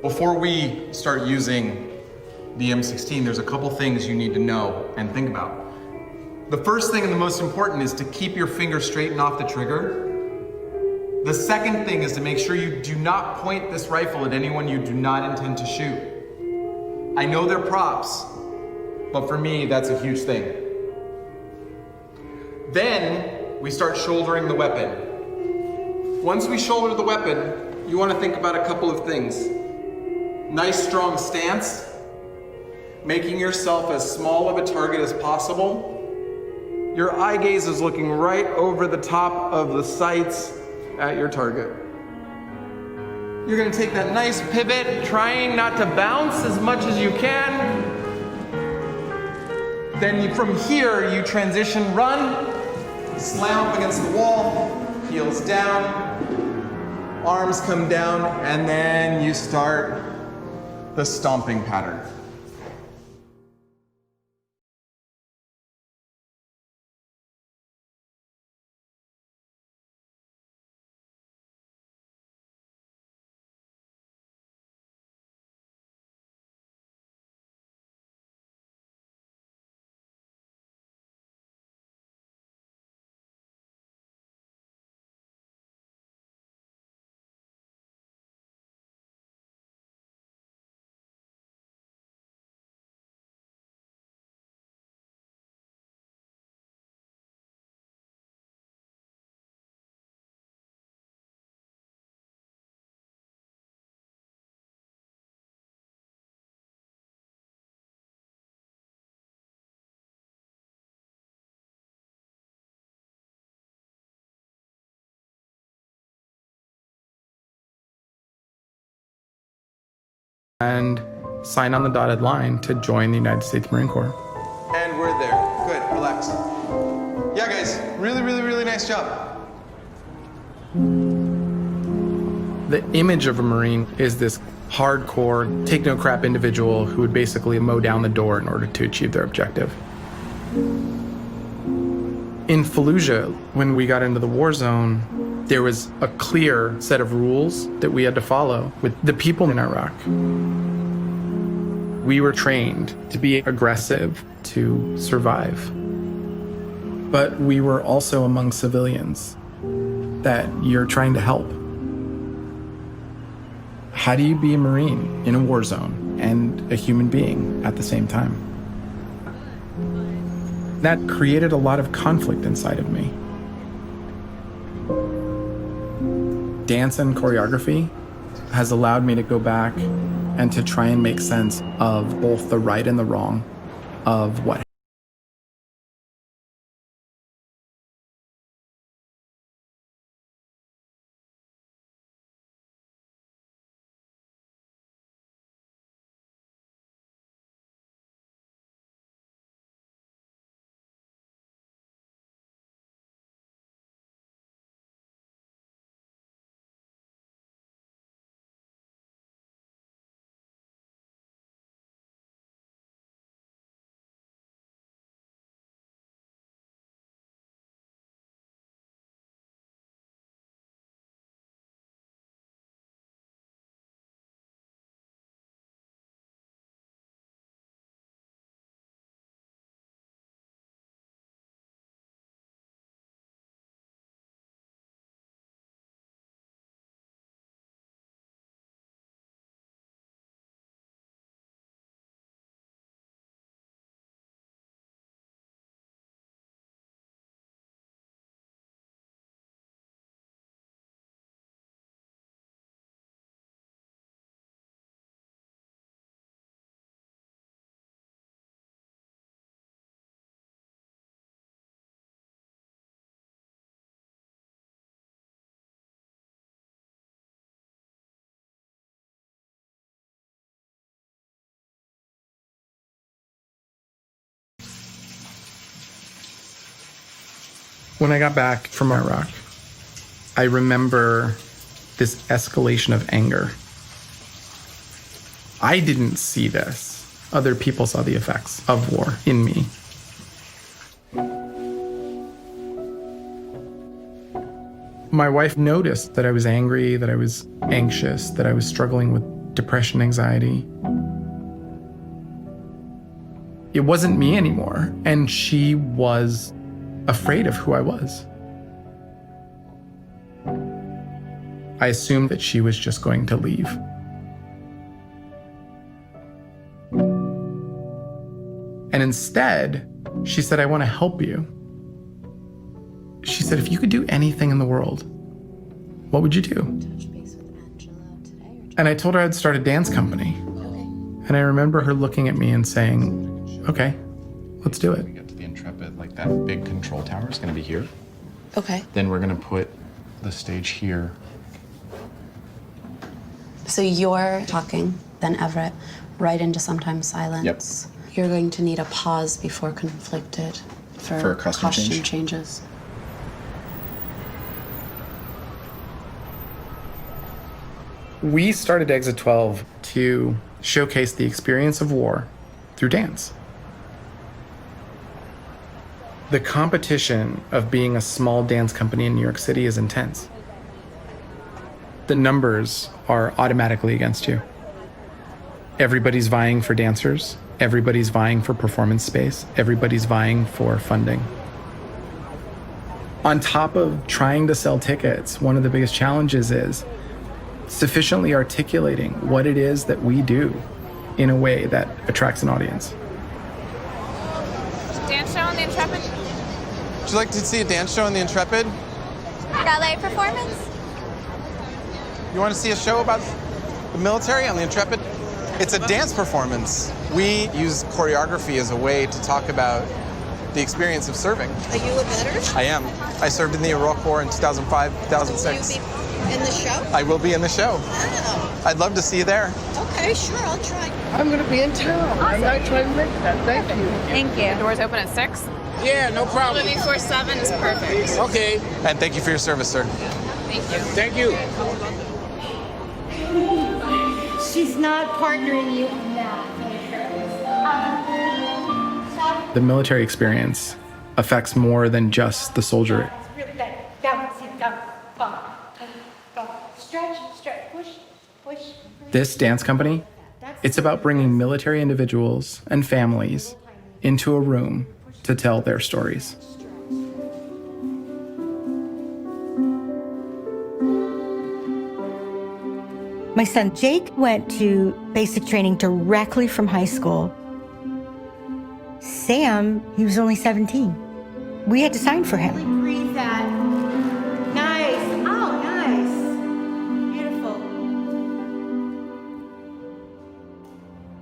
Before we start using the M16, there's a couple things you need to know and think about. The first thing and the most important is to keep your finger straight and off the trigger. The second thing is to make sure you do not point this rifle at anyone you do not intend to shoot. I know they're props, but for me, that's a huge thing. Then we start shouldering the weapon. Once we shoulder the weapon, you want to think about a couple of things. Nice strong stance, making yourself as small of a target as possible. Your eye gaze is looking right over the top of the sights at your target. You're gonna take that nice pivot, trying not to bounce as much as you can. Then from here, you transition run, slam up against the wall, heels down, arms come down, and then you start the stomping pattern. And sign on the dotted line to join the United States Marine Corps. And we're there. Good, relax. Yeah, guys, really nice job. The image of a Marine is this hardcore, take no crap individual who would basically mow down the door in order to achieve their objective. In Fallujah, when we got into the war zone, there was a clear set of rules that we had to follow with the people in Iraq. We were trained to be aggressive, to survive. But we were also among civilians that you're trying to help. How do you be a Marine in a war zone and a human being at the same time? That created a lot of conflict inside of me. Dance and choreography has allowed me to go back and to try and make sense of both the right and the wrong of what. When I got back from Iraq, I remember this escalation of anger. I didn't see this. Other people saw the effects of war in me. My wife noticed that I was angry, that I was anxious, that I was struggling with depression, anxiety. It wasn't me anymore, and she was afraid of who I was. I assumed that she was just going to leave. And instead, she said, I want to help you. She said, if you could do anything in the world, what would you do? And I told her I'd start a dance company. And I remember her looking at me and saying, okay, let's do it. We get to the Intrepid, like that big control tower is gonna be here. Okay. Then we're gonna put the stage here. So you're talking, then Everett, right into sometimes silence. Yep. You're going to need a pause before conflicted For a costume change? changes. We started Exit 12 to showcase the experience of war through dance. The competition of being a small dance company in New York City is intense. The numbers are automatically against you. Everybody's vying for dancers. Everybody's vying for performance space. Everybody's vying for funding. On top of trying to sell tickets, one of the biggest challenges is sufficiently articulating what it is that we do in a way that attracts an audience. Dance show on the Intrepid? Would you like to see a dance show in the Intrepid? Ballet performance? You want to see a show about the military on the Intrepid? It's a dance performance. We use choreography as a way to talk about the experience of serving. Are you a veteran? I am. I served in the Iraq War in 2005, 2006. Will you be in the show? I will be in the show. Wow. I'd love to see you there. Okay, sure, I'll try. I'm going to be in town. I might try to make that. Thank you. Thank you. Doors open at 6? Yeah, no problem. Before 7 is perfect. Okay. And thank you for your service, sir. Thank you. Thank you. She's not partnering you on that. The military experience affects more than just the soldier. Really good. Down, sit down. Bump. Bump. Stretch, stretch, push, push. This dance company, it's about bringing military individuals and families into a room to tell their stories. My son Jake went to basic training directly from high school. Sam, he was only 17. We had to sign for him. Breathe that. Nice. Oh, nice. Beautiful.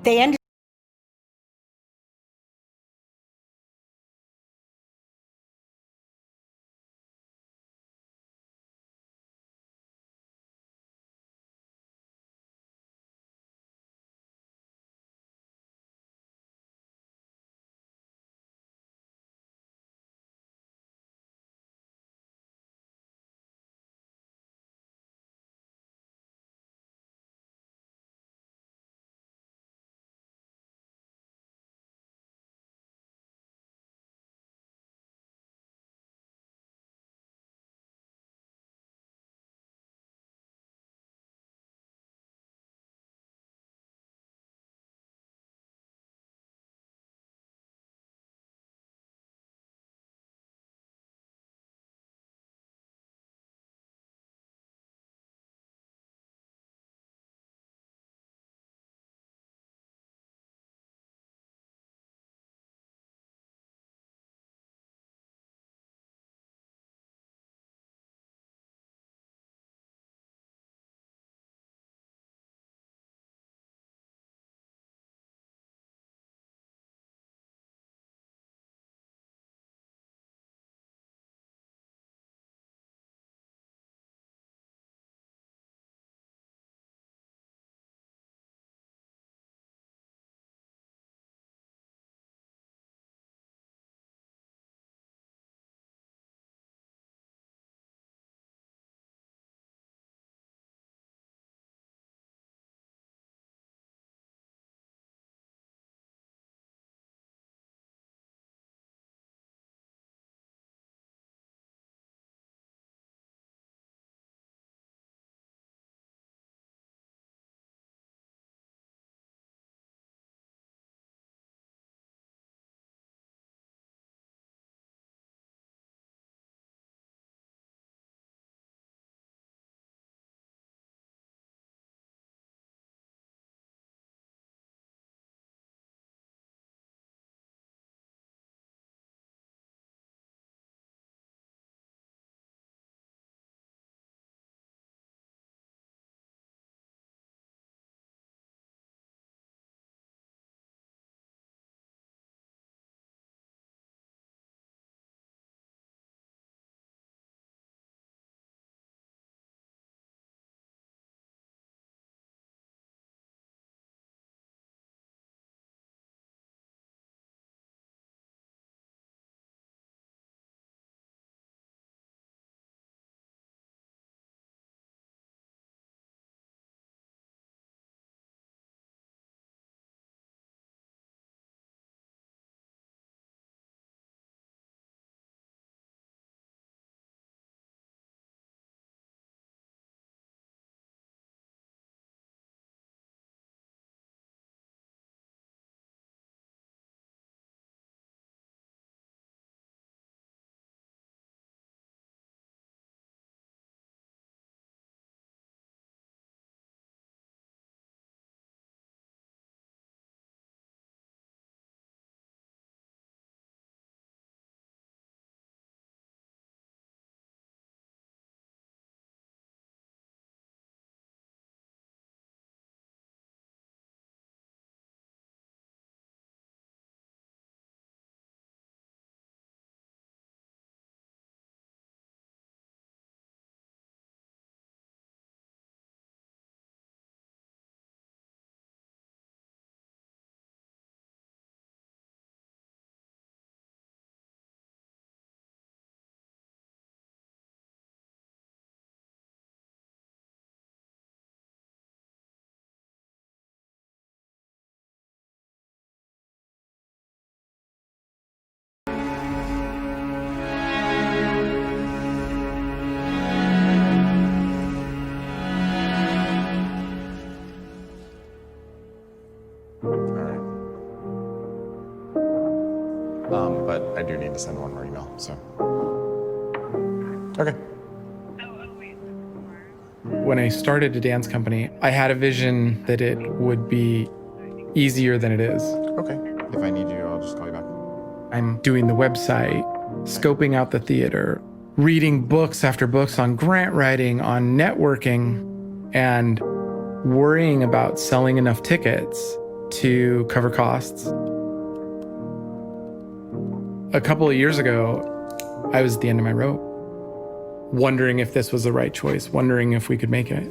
They ended do need to send one more email, so. Okay. When I started a dance company, I had a vision that it would be easier than it is. Okay. If I need you, I'll just call you back. I'm doing the website, scoping out the theater, reading books after books on grant writing, on networking, and worrying about selling enough tickets to cover costs. A couple of years ago, I was at the end of my rope, wondering if this was the right choice, wondering if we could make it.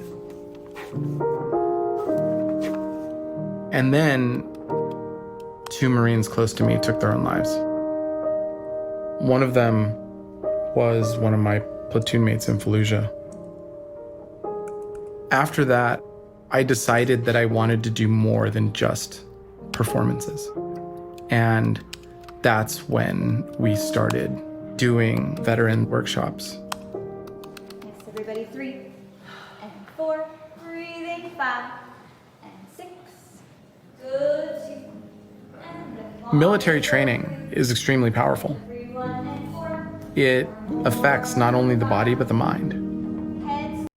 And then 2 Marines close to me took their own lives. One of them was one of my platoon mates in Fallujah. After that, I decided that I wanted to do more than just performances. And that's when we started doing veteran workshops. Yes, everybody, 3 and 4, breathing 5 and 6, good 2, and Military training is extremely powerful. 1 and 4, It affects not only the body, but the mind. heads.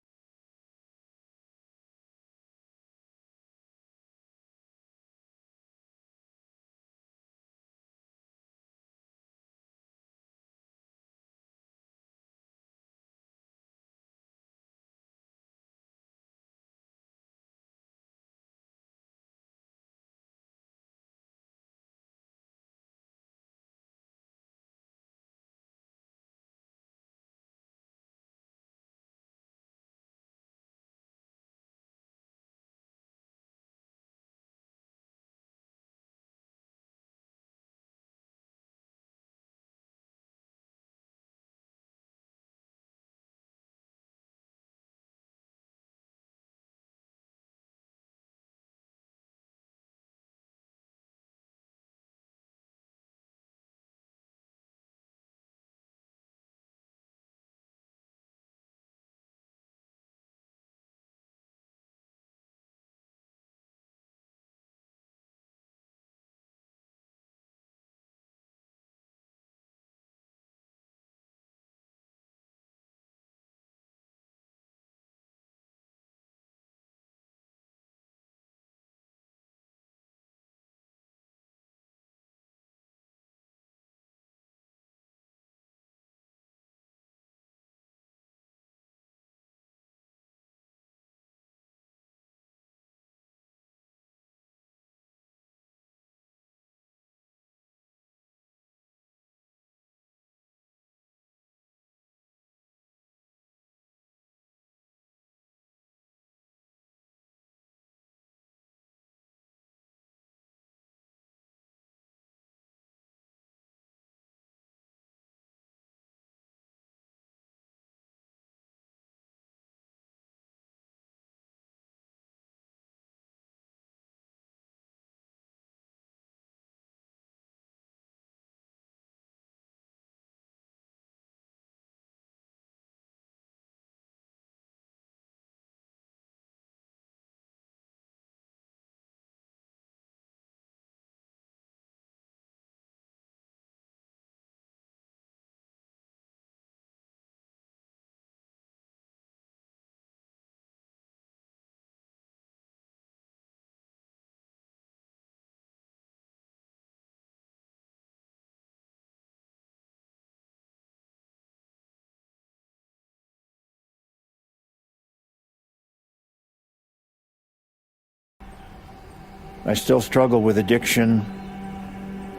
I still struggle with addiction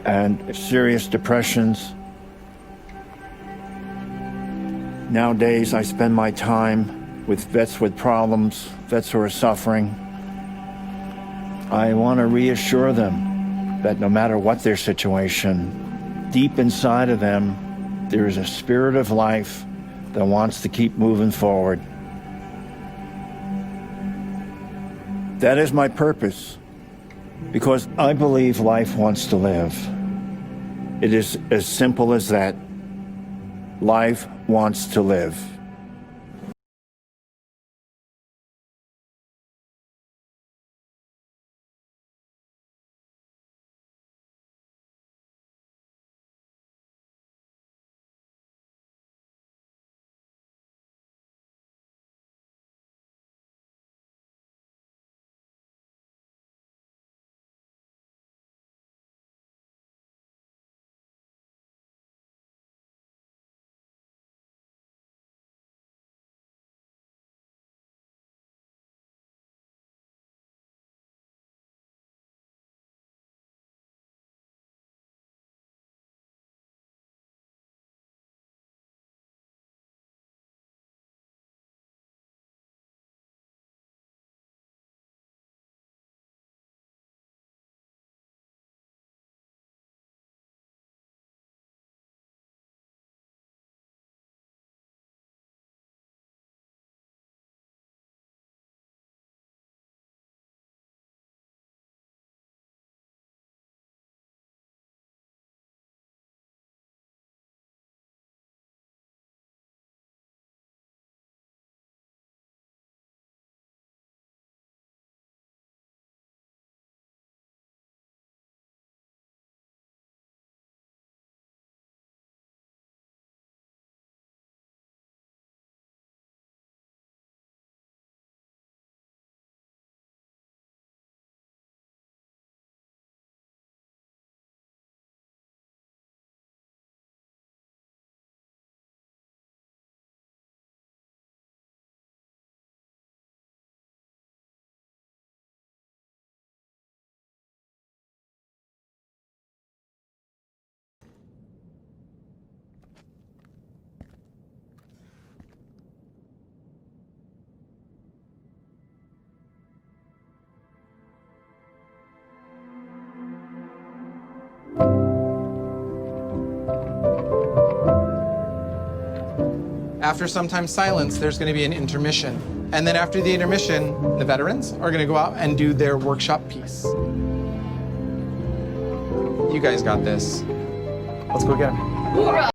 and serious depressions. Nowadays, I spend my time with vets with problems, vets who are suffering. I want to reassure them that no matter what their situation, deep inside of them, there is a spirit of life that wants to keep moving forward. That is my purpose, because I believe life wants to live. It is as simple as that. Life wants to live. After sometimes silence, there's going to be an intermission. And then after the intermission, the veterans are going to go out and do their workshop piece. You guys got this. Let's go get them.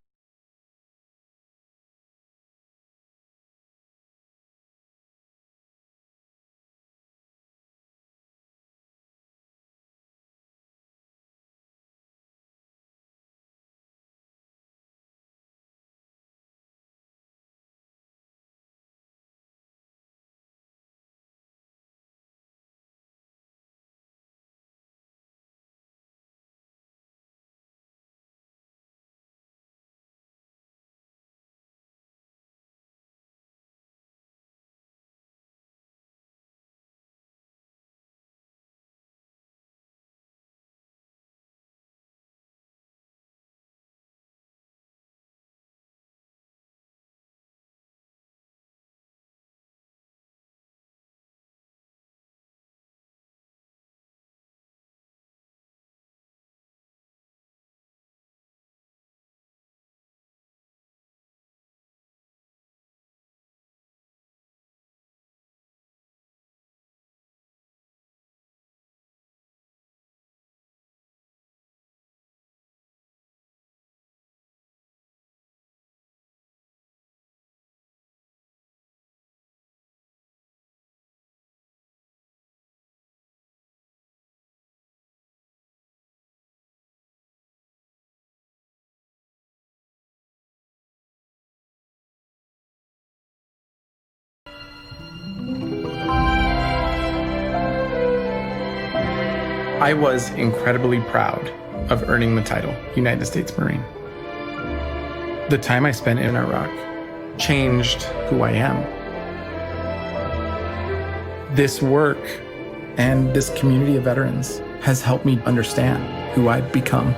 I was incredibly proud of earning the title United States Marine. The time I spent in Iraq changed who I am. This work and this community of veterans has helped me understand who I've become.